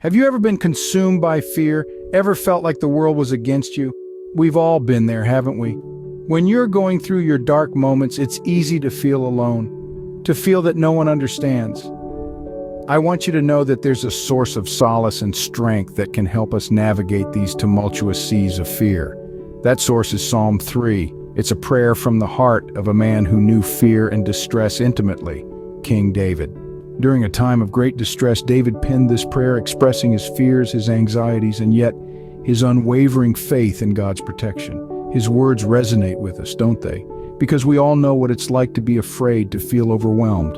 Have you ever been consumed by fear? Ever felt like the world was against you? We've all been there, haven't we? When you're going through your dark moments, it's easy to feel alone, to feel that no one understands. I want you to know that there's a source of solace and strength that can help us navigate these tumultuous seas of fear. That source is Psalm 3. It's a prayer from the heart of a man who knew fear and distress intimately, King David. During a time of great distress, David penned this prayer expressing his fears, his anxieties, and yet his unwavering faith in God's protection. His words resonate with us, don't they? Because we all know what it's like to be afraid, to feel overwhelmed.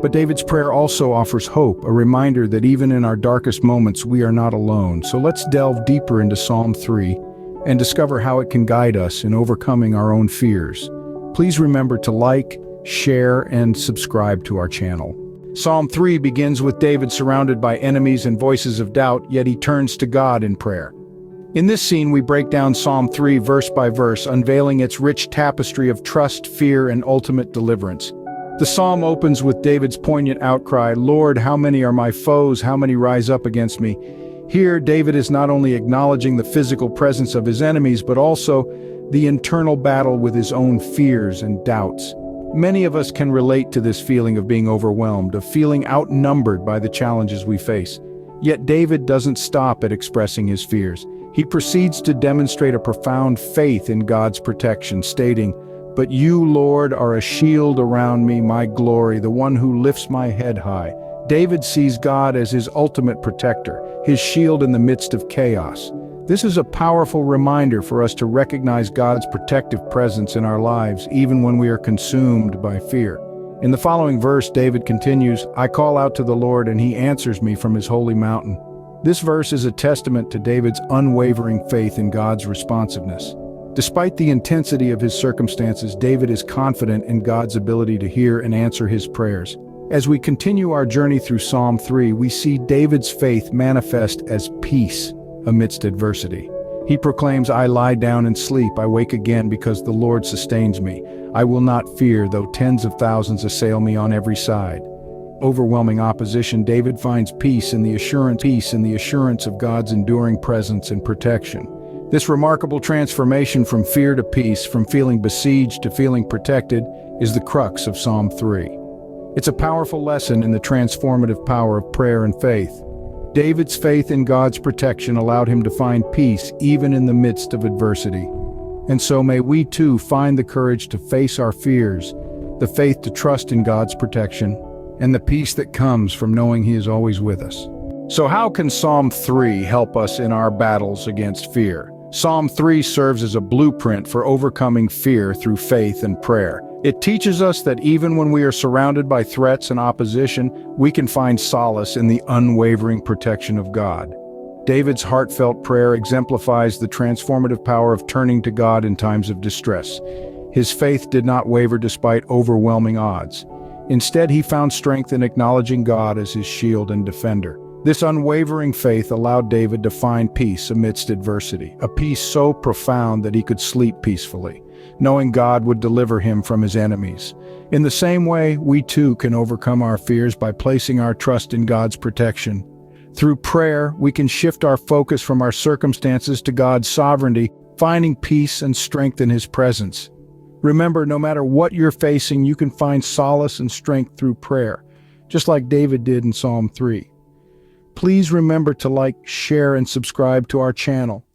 But David's prayer also offers hope, a reminder that even in our darkest moments, we are not alone. So let's delve deeper into Psalm 3 and discover how it can guide us in overcoming our own fears. Please remember to like, share, and subscribe to our channel. Psalm 3 begins with David surrounded by enemies and voices of doubt, yet he turns to God in prayer. In this scene, we break down Psalm 3 verse by verse, unveiling its rich tapestry of trust, fear, and ultimate deliverance. The psalm opens with David's poignant outcry, "Lord, how many are my foes? How many rise up against me?" Here, David is not only acknowledging the physical presence of his enemies, but also the internal battle with his own fears and doubts. Many of us can relate to this feeling of being overwhelmed, of feeling outnumbered by the challenges we face. Yet David doesn't stop at expressing his fears. He proceeds to demonstrate a profound faith in God's protection, stating, "But you, Lord, are a shield around me, my glory, the one who lifts my head high." David sees God as his ultimate protector, his shield in the midst of chaos. This is a powerful reminder for us to recognize God's protective presence in our lives, even when we are consumed by fear. In the following verse, David continues, "I call out to the Lord, and he answers me from his holy mountain." This verse is a testament to David's unwavering faith in God's responsiveness. Despite the intensity of his circumstances, David is confident in God's ability to hear and answer his prayers. As we continue our journey through Psalm 3, we see David's faith manifest as peace amidst adversity. He proclaims, "I lie down and sleep, I wake again because the Lord sustains me. I will not fear, though tens of thousands assail me on every side." Overwhelming opposition, David finds peace in the assurance of God's enduring presence and protection. This remarkable transformation from fear to peace, from feeling besieged to feeling protected, is the crux of Psalm 3. It's a powerful lesson in the transformative power of prayer and faith. David's faith in God's protection allowed him to find peace even in the midst of adversity. And so may we too find the courage to face our fears, the faith to trust in God's protection, and the peace that comes from knowing He is always with us. So how can Psalm 3 help us in our battles against fear? Psalm 3 serves as a blueprint for overcoming fear through faith and prayer. It teaches us that even when we are surrounded by threats and opposition, we can find solace in the unwavering protection of God. David's heartfelt prayer exemplifies the transformative power of turning to God in times of distress. His faith did not waver despite overwhelming odds. Instead, he found strength in acknowledging God as his shield and defender. This unwavering faith allowed David to find peace amidst adversity, a peace so profound that he could sleep peacefully, knowing God would deliver him from his enemies. In the same way, we too can overcome our fears by placing our trust in God's protection. Through prayer, we can shift our focus from our circumstances to God's sovereignty, finding peace and strength in His presence. Remember, no matter what you're facing, you can find solace and strength through prayer, just like David did in Psalm 3. Please remember to like, share, and subscribe to our channel.